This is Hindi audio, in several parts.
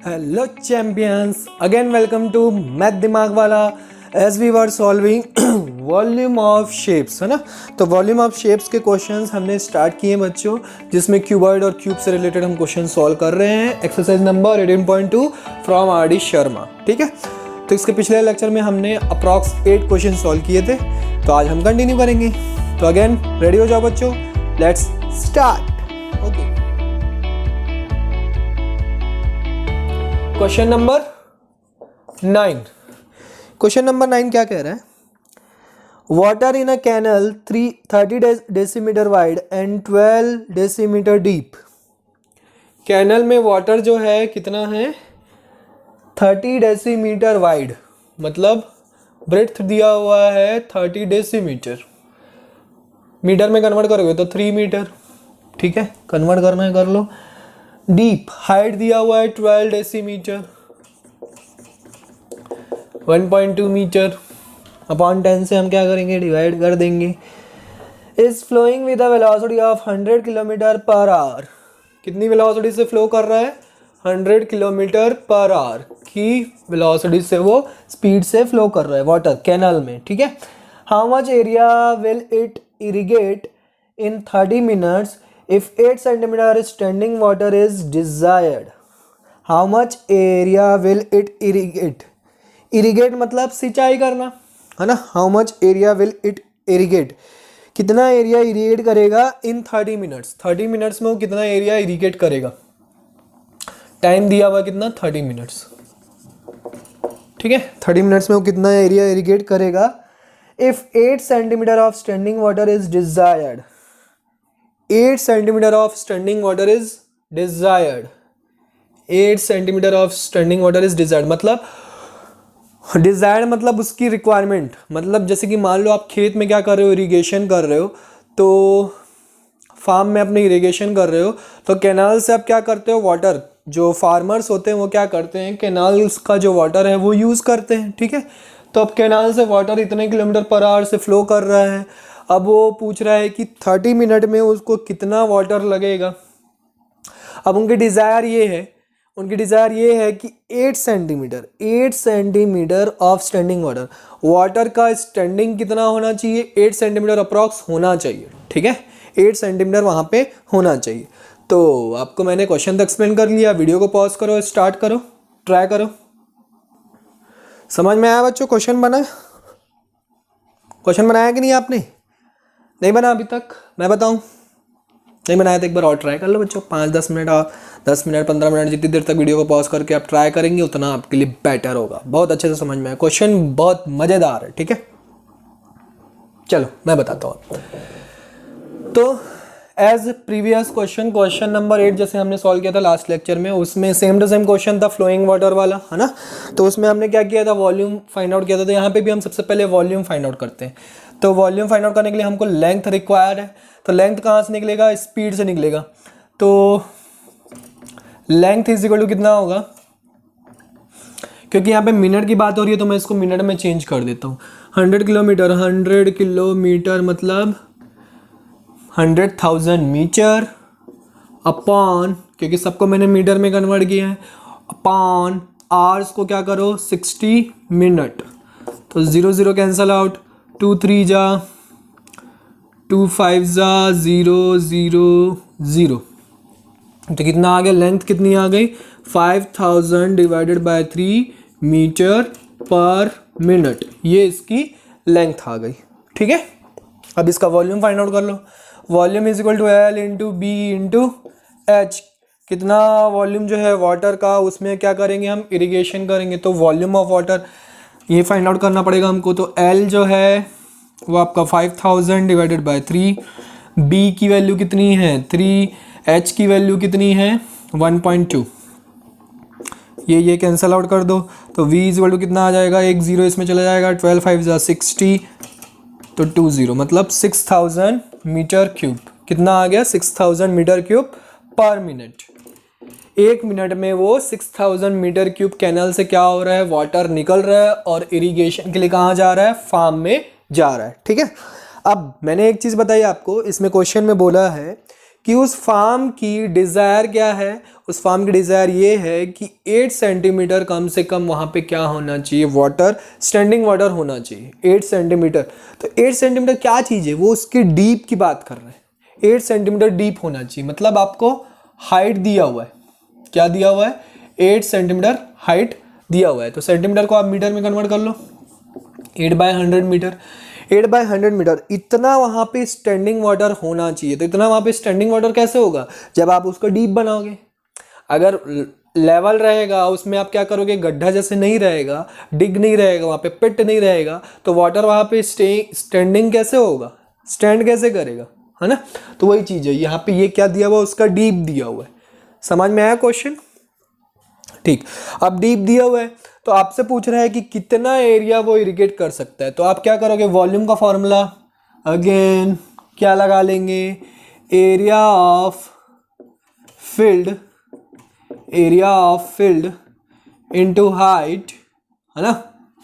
Hello champions, again welcome to math दिमाग वाला। As we were solving volume of shapes, है ना। तो वॉल्यूम ऑफ शेप्स के क्वेश्चंस हमने स्टार्ट किए बच्चों, जिसमें क्यूबॉइड और क्यूब से रिलेटेड हम क्वेश्चन सॉल्व कर रहे हैं। Exercise number 18.2 from R D Sharma. ठीक है, तो इसके पिछले लेक्चर में हमने अप्रॉक्स 8 क्वेश्चन सॉल्व किए थे, तो आज हम कंटिन्यू करेंगे। तो अगेन रेडी हो जाओ बच्चों, let's start. Okay, question number 9। Question number 9 क्या कह रहा है? Water in a canal 30 decimetre wide and 12 decimetre deep. Canal में वाटर जो है कितना है? 30 डेसीमीटर वाइड, मतलब ब्रेड्थ दिया हुआ है 30 डेसीमीटर। मीटर में कन्वर्ट करोगे तो 3 मीटर। ठीक है, कन्वर्ट करना है कर लो। डीप हाइट दिया हुआ है 12 डेसीमीटर, 1.2 मीटर। अपॉन 10 से हम क्या करेंगे? डिवाइड कर देंगे। Is flowing with a velocity of 100 kilometre per hour. कितनी वेलोसिटी से फ्लो कर रहा है? 100 किलोमीटर पर आवर की वेलोसिटी से वो स्पीड से फ्लो कर रहा है वाटर कैनल में। ठीक है। How much area will it irrigate in 30 minutes if 8 centimeter standing water is desired? How much area will it irrigate? Irrigate मतलब सिंचाई करना, है ना। How much area will it irrigate? कितना एरिया इरीगेट करेगा इन 30 मिनट्स। 30 मिनट्स में वो कितना एरिया इरीगेट करेगा? टाइम दिया हुआ कितना? 30 मिनट्स। ठीक है, 30 मिनट्स में वो कितना एरिया इरीगेट करेगा? If 8 centimetre of standing water is desired. 8 centimetre of standing water is desired. 8 centimetre of standing water is desired मतलब डिजायर्ड मतलब उसकी रिक्वायरमेंट। मतलब जैसे कि मान लो आप खेत में क्या कर रहे हो? इरिगेशन कर रहे हो, तो फार्म में अपने इरिगेशन कर रहे हो, तो कैनाल से आप क्या करते हो? वाटर, जो फार्मर्स होते हैं वो क्या करते हैं? कैनाल्स का जो वाटर है वो यूज़ करते हैं। ठीक है, तो अब कैनाल से वाटर इतने किलोमीटर पर आवर से फ्लो कर रहा है। अब वो पूछ रहा है कि 30 मिनट में उसको कितना वाटर लगेगा। अब उनकी डिज़ायर ये है कि 8 सेंटीमीटर ऑफ स्टैंडिंग वाटर का स्टैंडिंग कितना होना चाहिए? 8 सेंटीमीटर अप्रॉक्स होना चाहिए। ठीक है, 8 सेंटीमीटर वहाँ पे होना चाहिए। तो आपको मैंने क्वेश्चन तो एक्सप्लेन कर लिया। वीडियो को पॉज करो, स्टार्ट करो, ट्राई करो। समझ में आया बच्चों? क्वेश्चन बनाया कि नहीं आपने? नहीं बना अभी तक? मैं बताऊं, नहीं बनाया तो एक बार और ट्राई कर लो बच्चों। 5-10 मिनट और 10 मिनट 15 मिनट जितनी देर तक वीडियो को पॉज करके आप ट्राई करेंगे उतना आपके लिए बेटर होगा। बहुत अच्छे से समझ में आया, क्वेश्चन बहुत मज़ेदार है। ठीक है, चलो मैं बताता हूँ। तो एज प्रीवियस क्वेश्चन नंबर 8 जैसे हमने सॉल्व किया था लास्ट लेक्चर में, उसमें सेम टू सेम क्वेश्चन था, फ्लोइंग वाटर वाला, है ना। तो उसमें हमने क्या किया था? वॉल्यूम फाइंड आउट किया था। तो यहाँ पे भी हम सबसे पहले वॉल्यूम फाइंड आउट करते हैं। तो वॉल्यूम फाइंड आउट करने के लिए हमको लेंथ रिक्वायर्ड है। तो लेंथ कहाँ से निकलेगा? स्पीड से निकलेगा। तो लेंथ इज इक्वल टू कितना होगा? क्योंकि यहाँ पे मिनट की बात हो रही है तो मैं इसको मिनट में चेंज कर देता हूँ। 100 किलोमीटर मतलब 100,000 मीटर अपॉन, क्योंकि सबको मैंने मीटर में कन्वर्ट किया है, अपॉन आवर्स को क्या करो? 60 मिनट। तो 0 कैंसल आउट, 2 3 जा 2 5 जा 0 0 0। तो कितना आ गया? लेंथ कितनी आ गई? 5000 divided by 3 metre per minute. ये इसकी लेंथ आ गई। ठीक है, अब इसका वॉल्यूम फाइंड आउट कर लो। Volume is equal to L into B into H. कितना वॉल्यूम जो है वाटर का, उसमें क्या करेंगे हम? इरिगेशन करेंगे। तो वॉल्यूम ऑफ वाटर ये फाइंड आउट करना पड़ेगा हमको। तो एल जो है वो आपका 5000 डिवाइडेड बाय 3, बी की वैल्यू कितनी है? 3, एच की वैल्यू कितनी है? 1.2। ये कैंसल आउट कर दो। तो v इज इक्वल टू कितना आ जाएगा? 1 0 इसमें चला जाएगा, 12 5 जा 60, तो 2 0 मतलब 6000 मीटर क्यूब। कितना आ गया? 6000 metre cube per minute. 1 minute में वो 6000 मीटर क्यूब कैनल से क्या हो रहा है? वाटर निकल रहा है और इरिगेशन के लिए कहाँ जा रहा है? फार्म में जा रहा है। ठीक है, अब मैंने एक चीज़ बताई आपको, इसमें क्वेश्चन में बोला है कि उस फार्म की डिज़ायर क्या है, उस फार्म की डिज़ायर ये है कि 8 सेंटीमीटर कम से कम वहाँ पे क्या होना चाहिए, वाटर, स्टैंडिंग वाटर होना चाहिए 8 सेंटीमीटर। तो 8 सेंटीमीटर क्या चीज़ है, वो उसके डीप की बात कर रहे हैं। 8 सेंटीमीटर डीप होना चाहिए, मतलब आपको हाइट दिया हुआ है, क्या दिया हुआ है, 8 सेंटीमीटर हाइट दिया हुआ है। तो सेंटीमीटर को आप मीटर में कन्वर्ट कर लो, 8/100 मीटर, 8/100 मीटर, इतना वहाँ पे स्टैंडिंग वाटर होना चाहिए। तो इतना वहाँ पे स्टैंडिंग वाटर कैसे होगा, जब आप उसको डीप बनाओगे। अगर लेवल रहेगा उसमें आप क्या करोगे, गड्ढा जैसे नहीं रहेगा, डिग नहीं रहेगा, वहाँ पे पिट नहीं रहेगा, तो वाटर वहाँ पे स्टैंडिंग कैसे होगा, स्टैंड कैसे करेगा, है ना। तो वही चीज़ है यहाँ पे, ये क्या दिया हुआ, उसका डीप दिया हुआ है। समझ में आया क्वेश्चन, ठीक। अब डीप दिया हुआ है तो आपसे पूछ रहा है कि कितना एरिया वो इरिगेट कर सकता है। तो आप क्या करोगे, वॉल्यूम का फॉर्मूला अगेन क्या लगा लेंगे, area of field into height, है ना,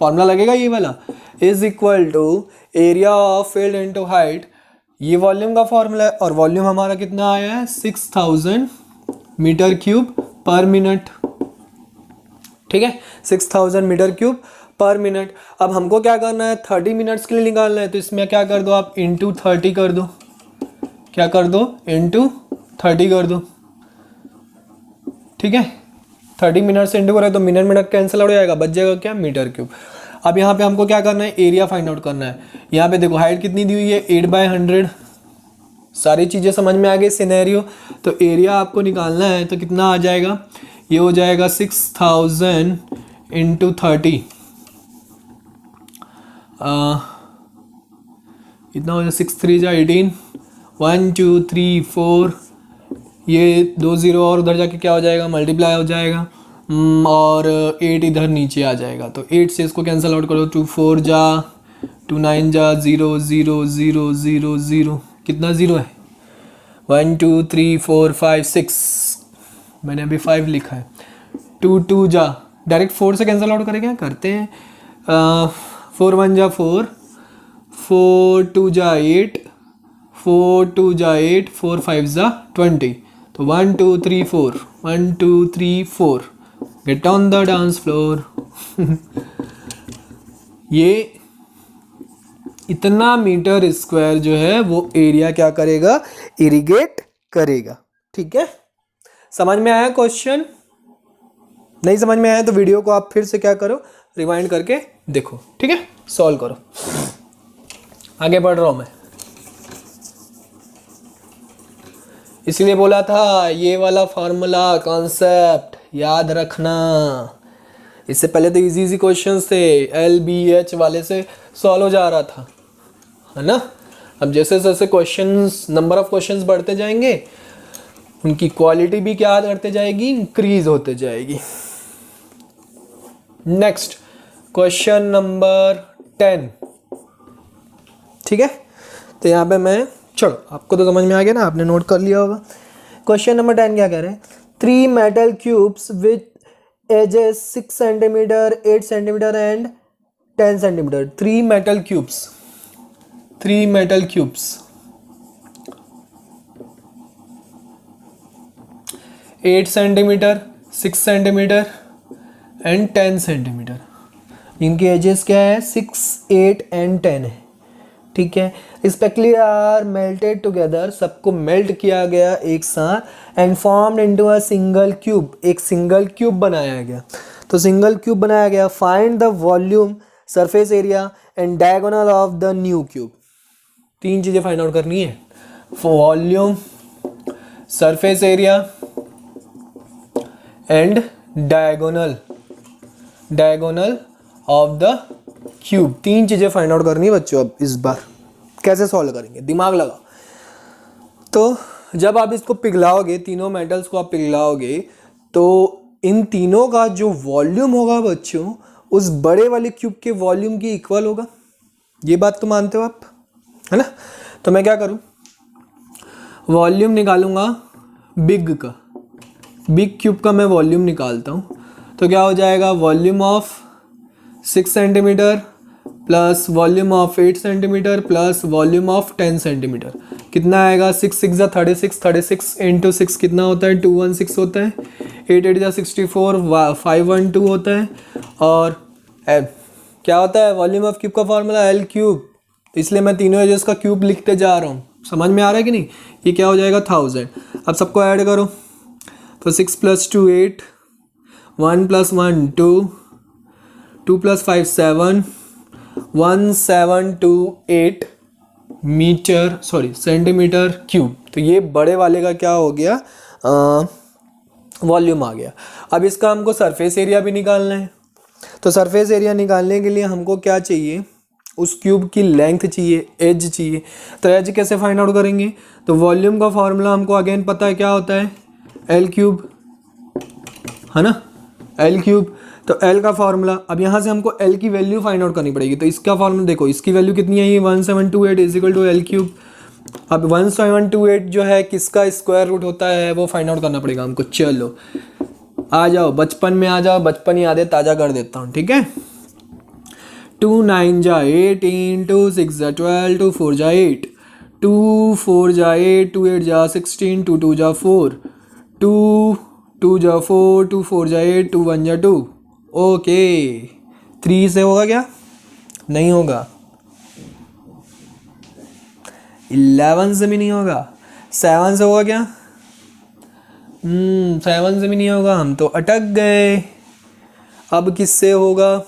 फॉर्मूला लगेगा ये वाला, is equal to area of field into height. ये वॉल्यूम का फॉर्मूला है और वॉल्यूम हमारा कितना आया है, 6000 मीटर क्यूब पर मिनट, ठीक है, 6000 मीटर क्यूब पर मिनट। अब हमको क्या करना है, 30 मिनट्स के लिए निकालना है। तो इसमें क्या कर दो आप, इंटू 30 कर दो, क्या कर दो, इंटू 30 कर दो, ठीक है। 30 मिनट से इंटू करें तो मिनट कैंसिल हो जाएगा, बच जाएगा क्या, मीटर क्यूब। अब यहाँ पे हमको क्या करना है, एरिया फाइंड आउट करना है। यहाँ पे देखो हाइट कितनी दी हुई है, 8/100, सारी चीज़ें समझ में आ गई सिनेरियो। तो एरिया आपको निकालना है तो कितना आ जाएगा, ये हो जाएगा 6000 इंटू 30, इतना हो जाएगा 6 3 जा 18, 1 2 3 4, ये 2 0 और उधर जाके क्या हो जाएगा, मल्टीप्लाई हो जाएगा, और 8 इधर नीचे आ जाएगा। तो 8 से इसको कैंसिल आउट करो, 2 4 जा, 2 9 जा, 0 0 0 0 0, कितना ज़ीरो है, 1 2 3 4 5 6, मैंने अभी 5 लिखा है, 2 2 जा, डायरेक्ट 4 से कैंसिल आउट करें, क्या करते हैं, 4 1 जा 4, 4 2 जा 8, 4 2 जा 8, 4 5 जा 20। तो 1 2 3 4, 1 2 3 4, get on the dance floor. ये इतना मीटर स्क्वायर जो है वो एरिया क्या करेगा, इरिगेट करेगा, ठीक है। समझ में आया क्वेश्चन, नहीं समझ में आया तो वीडियो को आप फिर से क्या करो, रिवाइंड करके देखो, ठीक है, सॉल्व करो। आगे बढ़ रहा हूं मैं, इसलिए बोला था ये वाला फॉर्मूला कॉन्सेप्ट याद रखना। इससे पहले तो इजी क्वेश्चंस थे, LBH वाले से सॉल्व हो जा रहा था, है ना। अब जैसे जैसे क्वेश्चंस, नंबर ऑफ क्वेश्चंस बढ़ते जाएंगे, उनकी क्वालिटी भी क्या करते जाएगी, इंक्रीज होते जाएगी। नेक्स्ट क्वेश्चन नंबर 10, ठीक है। तो यहाँ पे मैं, चलो आपको तो समझ में आ गया ना, आपने नोट कर लिया होगा। क्वेश्चन नंबर 10 क्या कह रहे हैं, 3 metal cubes with edges 6 centimetre, 8 centimetre and 10 centimetre. 3 metal cubes, 3 metal cubes, 8 centimetre, 6 centimetre and 10 centimetre. इनकी एजेस क्या है, 6 8 एंड 10 है, ठीक है। रिस्पेक्टली आर मेल्टेड टुगेदर, सबको मेल्ट किया गया एक साथ, and formed into a single cube, एक सिंगल क्यूब बनाया गया। तो सिंगल क्यूब बनाया गया, find the volume, surface area and diagonal of the new cube. 3 चीज़ें फाइंड आउट करनी है, volume, surface area and diagonal of the cube. 3 चीज़ें फाइंड आउट करनी है बच्चों। अब इस बार कैसे सॉल्व करेंगे, दिमाग लगाओ। तो जब आप इसको पिघलाओगे, तीनों मेटल्स को आप पिघलाओगे, तो इन तीनों का जो वॉल्यूम होगा बच्चों, उस बड़े वाले क्यूब के वॉल्यूम की इक्वल होगा। ये बात तो मानते हो आप, है ना। तो मैं क्या करूं, वॉल्यूम निकालूंगा बिग का, बिग क्यूब का मैं वॉल्यूम निकालता हूं। तो क्या हो जाएगा, volume of 6 centimetre plus volume of 8 centimetre plus volume of 10 centimetre, कितना आएगा? 6 6 जा 36, 36 इंटू 6 कितना होता है? 216 होता है। 8 8 जा 64, 512 होता है। और क्या होता है वॉल्यूम ऑफ क्यूब का फॉर्मूला? L cube. तो इसलिए मैं तीनों एजेस का क्यूब लिखते जा रहा हूँ। समझ में आ रहा है कि नहीं? ये क्या हो जाएगा? 1000। अब सबको ऐड करो। तो 6 + 2 8, 1 + 1 2, 2 + 5 7, 1728 सेंटीमीटर क्यूब। तो ये बड़े वाले का क्या हो गया? वॉल्यूम आ गया। अब इसका हमको सरफेस एरिया भी निकालना है। तो सरफेस एरिया निकालने के लिए हमको क्या चाहिए? उस क्यूब की लेंथ चाहिए, एज चाहिए। तो एज कैसे फाइंड आउट करेंगे? तो वॉल्यूम का फॉर्मूला हमको अगेन पता है, क्या होता है? एल क्यूब, है ना? L cube. तो एल का फॉर्मूला, अब यहाँ से हमको एल की वैल्यू फाइंड आउट करनी पड़ेगी। तो इसका फॉर्मूला देखो, इसकी वैल्यू कितनी है? ये 1728 = एल क्यूब। अब 1728 जो है किसका स्क्वायर रूट होता है वो फाइंड आउट करना पड़ेगा हमको। चलो आ जाओ, बचपन में आ जाओ, बचपन यादें ताज़ा कर देता हूँ, ठीक है? 2 9 जा 18, 2 6 जा 12, 2 4 जा 8, 2 4 जा 8, 2 8 जा 16, 2 2 जा 4, 2 2 जा 4, 2 4 जा 8, 2 1 जा 2। ओके, 3 से होगा क्या? नहीं होगा। 11 से भी नहीं होगा। 7 से होगा क्या? 7 से भी नहीं होगा। हम तो अटक गए। अब किससे होगा?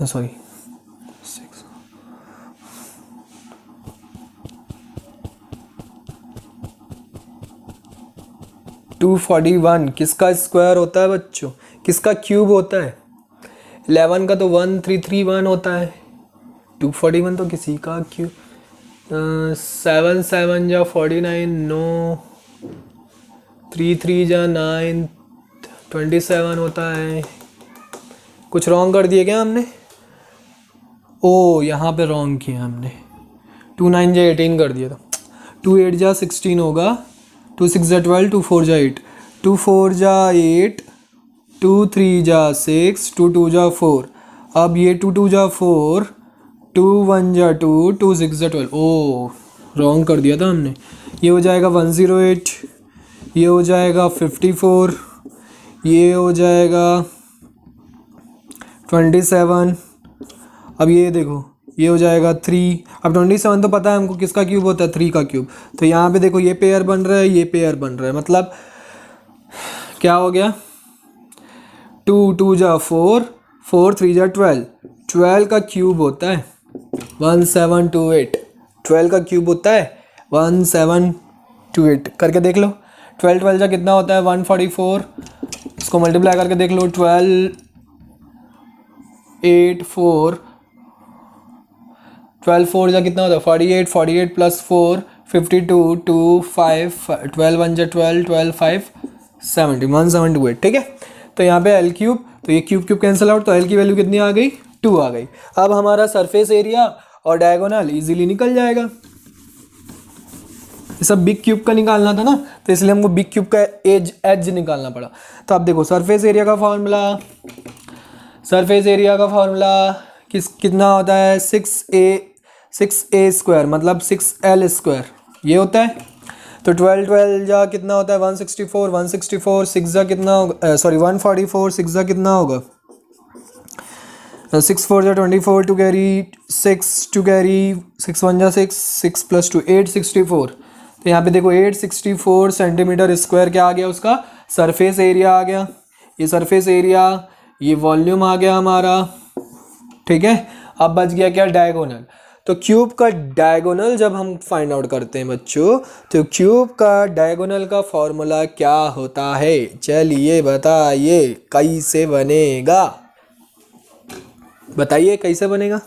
सॉरी 6, 241 किसका स्क्वायर होता है बच्चों? किसका क्यूब होता है? 11 का तो 1331 होता है। 241 तो किसी का क्यूब। 7 7 जा 49, नो। 3 3 जा 9, 27 होता है। कुछ रॉन्ग कर दिए क्या हमने? ओ, यहाँ पे रॉन्ग किया हमने। 2 9 जा 18 कर दिया था। 2 8 जा 16 होगा। 2 6 जा 12, 2 4 जा 8, 2 4 जा 8, 2 3 जा 6, 2 2 जा 4। अब ये 2 2 जा 4, 2 1 जा 2, 2 6 जा 12। ओ, रॉन्ग कर दिया था हमने। ये हो जाएगा 108, ये हो जाएगा 54, ये हो जाएगा 27। अब ये देखो, ये हो जाएगा 3। अब 27 तो पता है हमको किसका क्यूब होता है? 3 का क्यूब। तो यहाँ पे देखो, ये पेयर बन रहा है, ये पेयर बन रहा है। मतलब क्या हो गया? 2 2 जा 4, 4 3 जा 12, 12 का क्यूब होता है 1728। 12 का क्यूब होता है 1728। करके देख लो। 12 12 जा कितना होता है? 144। इसको मल्टीप्लाई करके देख लो। 12 8 4, 12 4 जा कितना होता है? 48, 48 + 4 52, 2 5, 12 1 जा 12, 12 5 70, 1728। ठीक है? तो यहाँ पे एल क्यूब, तो ये क्यूब क्यूब कैंसिल आउट, तो एल की वैल्यू कितनी आ गई? 2 आ गई। अब हमारा सरफेस एरिया और डायगोनल इजीली निकल जाएगा। ये सब बिग क्यूब का निकालना था ना, तो इसलिए हमको बिग क्यूब का एज निकालना पड़ा। तो आप देखो, सरफेस एरिया का फॉर्मूला कितना होता है? 6a² मतलब 6l², ये होता है। तो 12 12 जा कितना होता है? 164, 164 6 जा कितना होगा? सॉरी 144 6 जा कितना होगा? 6 4 जा 24, 2 कैरी 6, 2 कैरी 6 1 जा 6, 6 + 2 864। तो यहाँ पे देखो 864 सेंटीमीटर स्क्वायर क्या आ गया? उसका सरफेस एरिया आ गया। ये सरफेस एरिया, ये वॉल्यूम आ गया हमारा। ठीक है? अब बच गया क्या? डायगोनल। तो क्यूब का डायगोनल जब हम फाइंड आउट करते हैं बच्चों, तो क्यूब का डायगोनल का फॉर्मूला क्या होता है? चलिए बताइए कैसे बनेगा? बताइए कैसे बनेगा?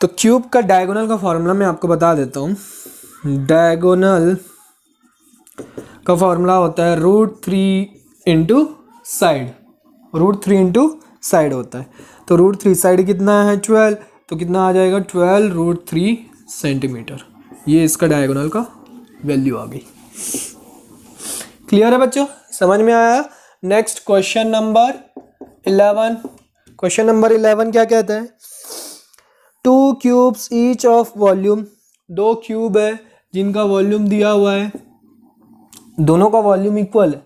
तो क्यूब का डायगोनल का फॉर्मूला मैं आपको बता देता हूँ। डायगोनल का फॉर्मूला होता है √3 इंटू साइड। √3 इंटू साइड होता है। तो √3 साइड कितना है? 12। तो कितना आ जाएगा? 12 √3 सेंटीमीटर। ये इसका डायगोनल का वैल्यू आ गई। क्लियर है बच्चों, समझ में आया। Next question number 11। Question number 11 क्या कहता है, 2 cubes each of volume, 2 cube है जिनका वॉल्यूम दिया हुआ है, दोनों का वॉल्यूम इक्वल है।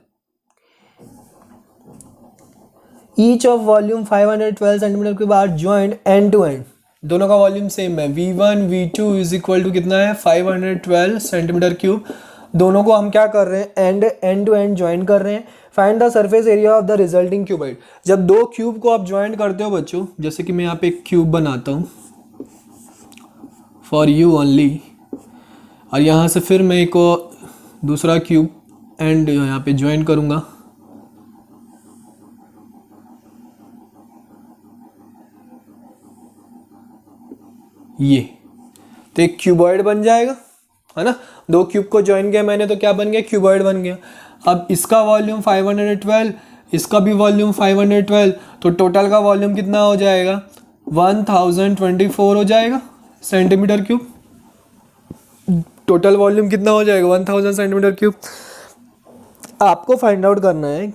ईच ऑफ वॉल्यूम 512 सेंटीमीटर के बाद ज्वाइंट एंड टू एंड, दोनों का वॉल्यूम सेम है। V1 V2 is equal to कितना है 512 सेंटीमीटर क्यूब। दोनों को हम क्या कर रहे हैं, एंड टू एंड ज्वाइन कर रहे हैं। Find the surface area of the resulting cuboid. जब दो क्यूब को आप ज्वाइन करते हो बच्चों, जैसे कि मैं यहाँ पे एक क्यूब बनाता हूँ फॉर यू ओनली, और यहाँ से फिर मैं एक दूसरा क्यूब एंड यहाँ पे ज्वाइन करूँगा, ये तो एक क्यूबॉइड बन जाएगा, है ना। दो क्यूब को ज्वाइन किया मैंने तो क्या बन गया, क्यूबॉइड बन गया। अब इसका वॉल्यूम 512, इसका भी वॉल्यूम 512, तो टोटल का वॉल्यूम कितना हो जाएगा 1024 हो जाएगा सेंटीमीटर क्यूब। टोटल वॉल्यूम कितना हो जाएगा 1000 सेंटीमीटर क्यूब। आपको फाइंड आउट करना है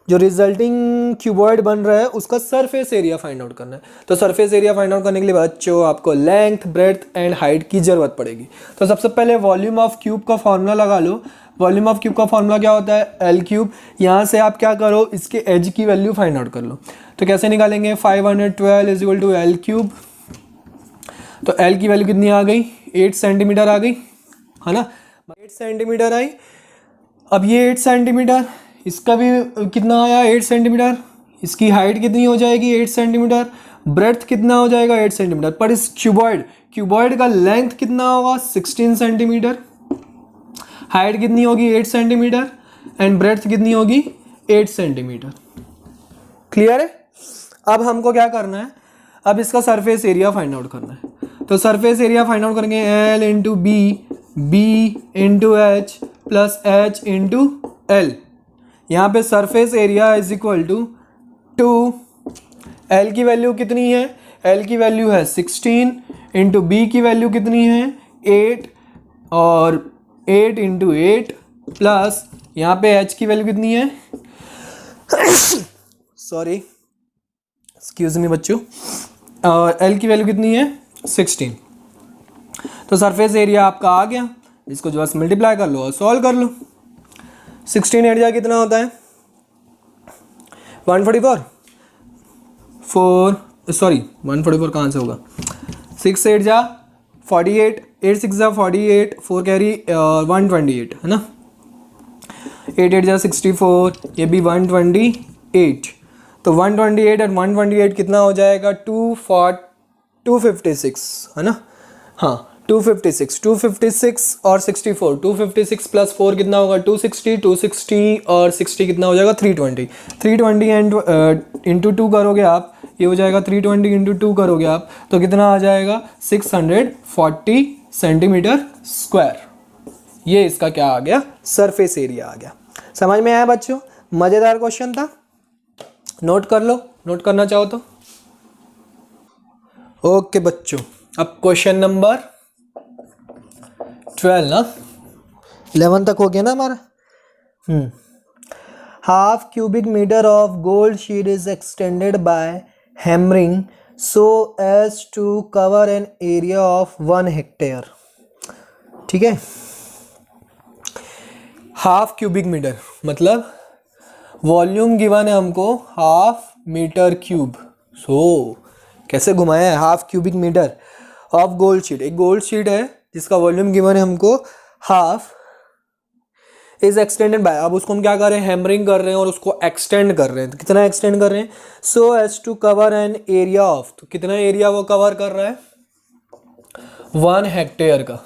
जो रिजल्टिंग क्यूबॉइड बन रहा है उसका सरफेस एरिया फाइंड आउट करना है। तो सरफेस एरिया फाइंड आउट करने के लिए बच्चों आपको लेंथ, ब्रेड्थ एंड हाइट की जरूरत पड़ेगी। तो सबसे पहले वॉल्यूम ऑफ क्यूब का फॉर्मूला लगा लो। वॉल्यूम ऑफ क्यूब का फॉर्मूला क्या होता है, एल क्यूब। यहाँ से आप क्या करो, इसके एज की वैल्यू फाइंड आउट कर लो। तो कैसे निकालेंगे, 512 is equal to L cube. तो एल की वैल्यू कितनी आ गई, 8 सेंटीमीटर आ गई, है ना, 8 सेंटीमीटर आई। अब ये 8 सेंटीमीटर, इसका भी कितना आया 8 सेंटीमीटर, इसकी हाइट कितनी हो जाएगी 8 सेंटीमीटर, ब्रेड्थ कितना हो जाएगा 8 सेंटीमीटर। पर इस क्यूबॉइड का लेंथ कितना होगा 16 सेंटीमीटर, हाइट कितनी होगी 8 सेंटीमीटर एंड ब्रेड्थ कितनी होगी 8 सेंटीमीटर। क्लियर है। अब हमको क्या करना है, अब इसका सरफेस एरिया फाइंड आउट करना है। तो सरफेस एरिया फाइंड आउट करेंगे L into B into H plus H into L. यहाँ पे surface area is equal to 2, L की वैल्यू कितनी है, एल की वैल्यू है 16 इंटू बी की वैल्यू कितनी है 8, और 8 इंटू 8 प्लस यहाँ पे एच की वैल्यू कितनी है सॉरी एक्सक्यूज मी बच्चों, और एल की वैल्यू कितनी है 16। तो सरफेस एरिया आपका आ गया, इसको जो है मल्टीप्लाई कर लो और सॉल्व कर लो। 16 एरिया कितना होता है 144, 144 कहाँ से होगा, 6 8 जा 48, 8 6 जा 48, 4 कैरी 128 है ना, 8 8 जा 64, ये भी 128। तो 128 और 128 कितना हो जाएगा 256 है ना, हाँ 256 और 64, 256 प्लस 4 कितना होगा 260 और 60 कितना हो जाएगा 320 एंड इंटू 2 करोगे आप, ये हो जाएगा 320 इंटू 2 करोगे आप तो कितना आ जाएगा 640 सेंटीमीटर स्क्वायर। ये इसका क्या आ गया, सरफेस एरिया आ गया। समझ में आया बच्चों, मज़ेदार क्वेश्चन था, नोट कर लो, नोट करना चाहो तो। ओके बच्चों, अब क्वेश्चन नंबर 12 ना, 11 तक हो गया ना हमारा। Half cubic metre of gold sheet is extended by hammering so as to cover an area of 1 hectare. ठीक है, हाफ क्यूबिक मीटर मतलब वॉल्यूम गिवन है हमको हाफ मीटर क्यूब। सो कैसे घुमाया है, half cubic metre of gold sheet, एक गोल्ड शीट है जिसका वॉल्यूम गिवन है हमको हाफ, इज एक्सटेंडेड बाय, अब उसको हम क्या कर रहे हैं, हैमरिंग कर रहे हैं और उसको एक्सटेंड कर रहे हैं। तो कितना एक्सटेंड कर रहे हैं, so as to cover an area of, तो कितना एरिया वो कवर कर रहा है 1 हेक्टेयर का,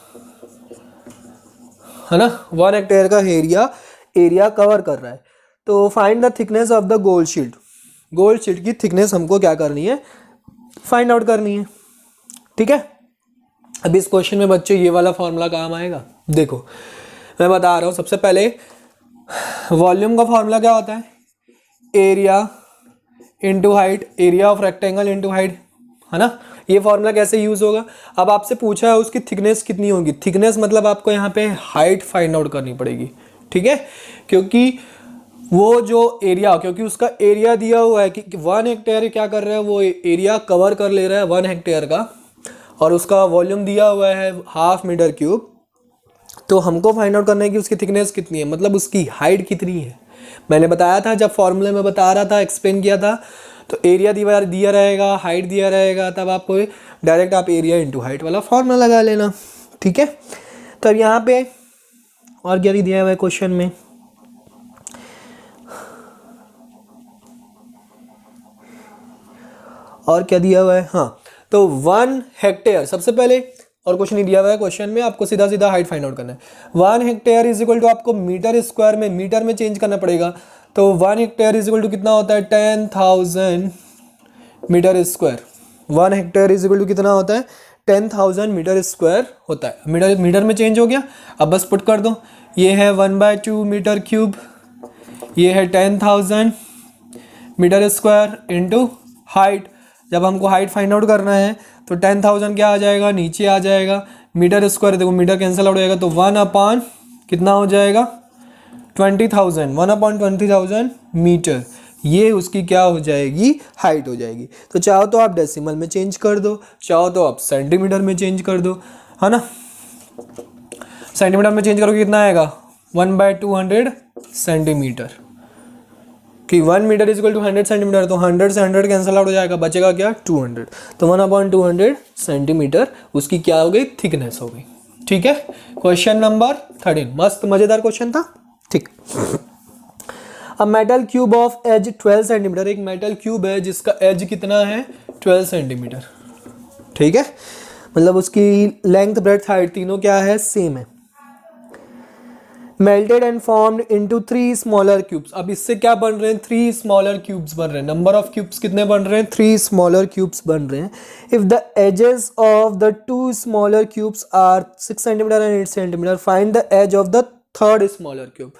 है ना, 1 हेक्टेयर का एरिया कवर कर रहा है। तो find the thickness of the gold sheet, gold sheet की थिकनेस हमको क्या करनी है, फाइंड आउट करनी है। ठीक है, अब इस क्वेश्चन में बच्चों ये वाला फॉर्मूला काम आएगा। देखो मैं बता रहा हूँ, सबसे पहले वॉल्यूम का फॉर्मूला क्या होता है, area into height, area of rectangle into height, है ना। ये फॉर्मूला कैसे यूज़ होगा, अब आपसे पूछा है उसकी थिकनेस कितनी होगी, थिकनेस मतलब आपको यहाँ पे हाइट फाइंड आउट करनी पड़ेगी, ठीक है, क्योंकि वो जो एरिया, क्योंकि उसका एरिया दिया हुआ है कि 1 हेक्टेयर क्या कर रहा है, वो एरिया कवर कर ले रहा है 1 हेक्टेयर का, और उसका वॉल्यूम दिया हुआ है 1/2 मीटर क्यूब। तो हमको फाइंड आउट करना है कि उसकी थिकनेस कितनी है, मतलब उसकी हाइट कितनी है। मैंने बताया था जब फॉर्मूले में बता रहा था, एक्सप्लेन किया था, तो एरिया दिया रहेगा, हाइट दिया रहेगा, तब आपको डायरेक्ट आप एरिया इंटू हाइट वाला फॉर्मूला लगा लेना, ठीक है। तो अब यहाँ पे और क्या दिया हुआ है क्वेश्चन में, और क्या दिया हुआ है, हाँ, तो 1 हेक्टेयर सबसे पहले, और कुछ नहीं दिया हुआ है क्वेश्चन में, आपको सीधा सीधा हाइट फाइंड आउट करना है। 1 हेक्टेयर इज इक्वल टू आपको मीटर स्क्वायर में, मीटर में चेंज करना पड़ेगा, तो 1 हेक्टेयर इज इक्वल टू कितना होता है 10,000 metre square. 1 hectare is equal to कितना होता है 10,000 मीटर स्क्वायर होता है। मीटर में चेंज हो गया, अब बस पुट कर दो, ये है 1/2 मीटर क्यूब, ये है 10,000 मीटर स्क्वायर इंटू हाइट। जब हमको हाइट फाइंड आउट करना है तो 10,000 क्या आ जाएगा, नीचे आ जाएगा, मीटर स्क्वायर देखो मीटर कैंसिल आउट हो जाएगा, तो 1 अपॉन कितना हो जाएगा 20,000, 1 अपॉन 20,000 मीटर, ये उसकी क्या हो जाएगी, हाइट हो जाएगी। तो चाहो तो आप डेसिमल में चेंज कर दो, चाहो तो आप सेंटीमीटर में चेंज कर दो, है ना। सेंटीमीटर में चेंज करोगे कितना आएगा 1/200 सेंटीमीटर, कि 1 metre is equal to 100 centimetre, तो 100 से 100 कैंसिल आउट हो जाएगा, बचेगा क्या 200, तो 1/200 सेंटीमीटर उसकी क्या हो गई, थिकनेस हो गई, ठीक है। क्वेश्चन नंबर 13, मस्त मजेदार क्वेश्चन था, ठीक। अब metal cube of edge 12 centimetre, एक मेटल क्यूब है जिसका एज कितना है 12 सेंटीमीटर, ठीक है, मतलब उसकी लेंथ ब्रेड्थ हाइट तीनों क्या है, सेम है। Melted and formed into 3 smaller cubes, अब इससे क्या बन रहे हैं 3 स्मॉलर क्यूब्स बन रहे हैं। नंबर ऑफ क्यूब्स कितने बन रहे हैं 3 स्मॉलर क्यूब्स बन रहे हैं। If the edges of the 2 smaller cubes are 6 centimetre and 8 centimetre, find the edge of the third smaller cube.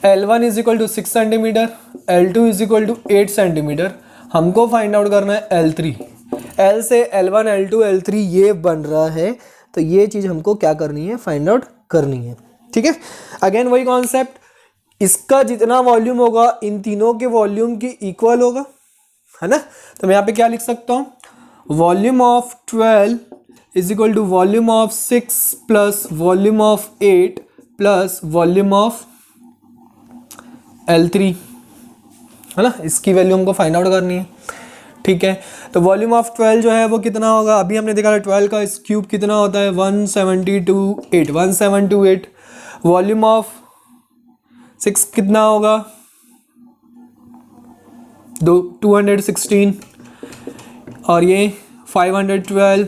L1 is equal to 6 centimetre, L2 is equal to 8 centimetre, हमको फाइंड आउट करना है L3। L से L1 L2 L3 ये बन रहा है, तो ये चीज़ हमको क्या करनी है, फाइंड आउट करनी है, ठीक है। अगेन वही कॉन्सेप्ट, इसका जितना वॉल्यूम होगा इन तीनों के वॉल्यूम की इक्वल होगा, है ना। तो मैं यहाँ पे क्या लिख सकता हूँ, volume of 12 is equal to volume of 6 plus volume of 8 plus volume of L3, है ना। इसकी वैल्यू हमको फाइंड आउट करनी है, ठीक है। तो वॉल्यूम ऑफ 12 जो है वो कितना होगा, अभी हमने देखा 12 का इस क्यूब कितना होता है 1728। वॉल्यूम ऑफ 6 कितना होगा 216, और ये 512,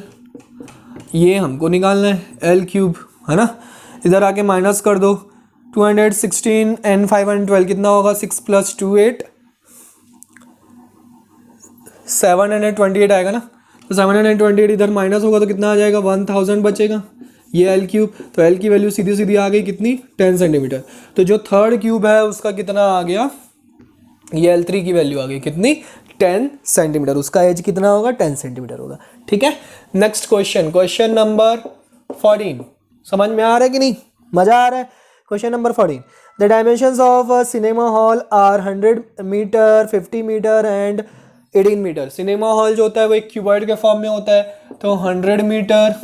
ये हमको निकालना है L क्यूब, है ना। इधर आके माइनस कर दो, 216 एंड 512 कितना होगा 6 + 2 8, 728 आएगा ना। तो 728 इधर माइनस होगा तो कितना आ जाएगा 1000 बचेगा, ये L क्यूब। तो L की वैल्यू सीधी सीधी आ गई कितनी 10 सेंटीमीटर। तो जो थर्ड क्यूब है उसका कितना आ गया, ये L3 की वैल्यू आ गई कितनी 10 सेंटीमीटर, उसका एज कितना होगा 10 सेंटीमीटर होगा, ठीक है। नेक्स्ट क्वेश्चन, क्वेश्चन नंबर 14, समझ में आ रहा है कि नहीं, मजा आ रहा है। Question number 14, the dimensions of a cinema hall are 100 metre 50 metre and 18 metre. Cinema hall जो होता है वो एक क्यूबॉइड के फॉर्म में होता है, तो 100 मीटर,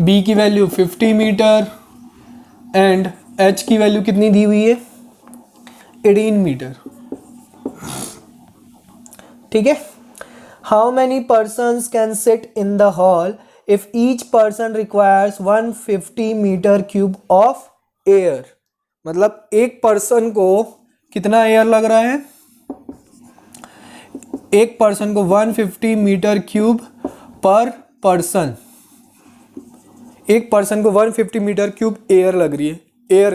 बी की वैल्यू 50 मीटर एंड एच की वैल्यू कितनी दी हुई है 18 मीटर, ठीक है। How many persons can sit in the hall if each person requires 150 metre cube of air, मतलब एक पर्सन को कितना एयर लग रहा है, एक पर्सन को 150 मीटर क्यूब पर पर्सन, एक पर्सन को 150 मीटर क्यूब एयर लग रही है, air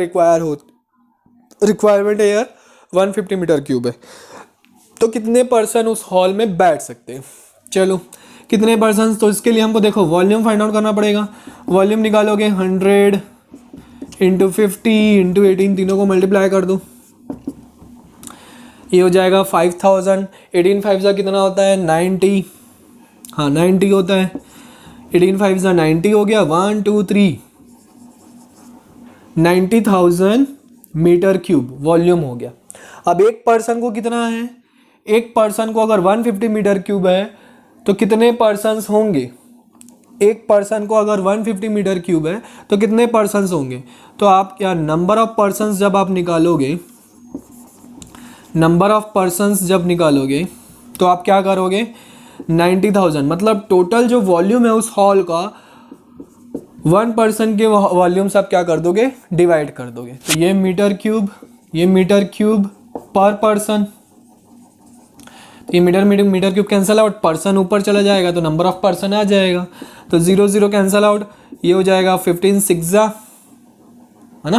requirement air 150 metre cube है। तो कितने पर्सन उस हॉल में बैठ सकते हैं, चलो कितने पर्सन, तो इसके लिए हमको देखो वॉल्यूम फाइंड आउट करना पड़ेगा। वॉल्यूम निकालोगे 100 × 50 × 18, तीनों को मल्टीप्लाई कर दो, ये हो जाएगा 5000, 18 5 का कितना होता है 90, हाँ 90 होता है, 18 5 का 90 हो गया, 1 2 3 90,000 मीटर क्यूब वॉल्यूम हो गया। अब एक पर्सन को कितना है, एक पर्सन को अगर 150 मीटर क्यूब है तो कितने पर्सन्स होंगे, एक पर्सन को अगर 150 मीटर क्यूब है तो कितने पर्सन्स होंगे। तो आप क्या नंबर ऑफ पर्सन्स जब आप निकालोगे, नंबर ऑफ पर्सन्स जब निकालोगे तो आप क्या करोगे 90,000 मतलब टोटल जो वॉल्यूम है उस हॉल का 1 पर्सन के वॉल्यूम से आप क्या कर दोगे डिवाइड कर दोगे। तो ये मीटर क्यूब पर पर्सन, ये metre cube cancel out, person ऊपर चला जाएगा तो नंबर ऑफ पर्सन आ जाएगा, तो 0 0 कैंसिल आउट, ये हो जाएगा 15 6 है ना,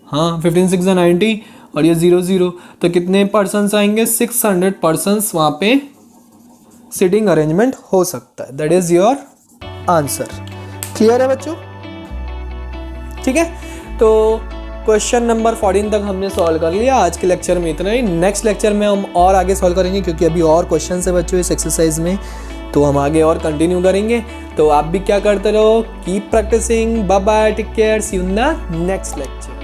हाँ 15 6 90 और ये 0 0, तो कितने पर्सन्स आएंगे 600 पर्सन्स वहाँ पे सीटिंग अरेंजमेंट हो सकता है। That is your answer. Clear है बच्चों? ठीक है, तो क्वेश्चन नंबर 14 तक हमने सॉल्व कर लिया। आज के लेक्चर में इतना ही, नेक्स्ट लेक्चर में हम और आगे सॉल्व करेंगे क्योंकि अभी और क्वेश्चन है बच्चों इस एक्सरसाइज में, तो हम आगे और कंटिन्यू करेंगे। तो आप भी क्या करते रहो, keep practising, bye bye, take care, see you in the next lecture.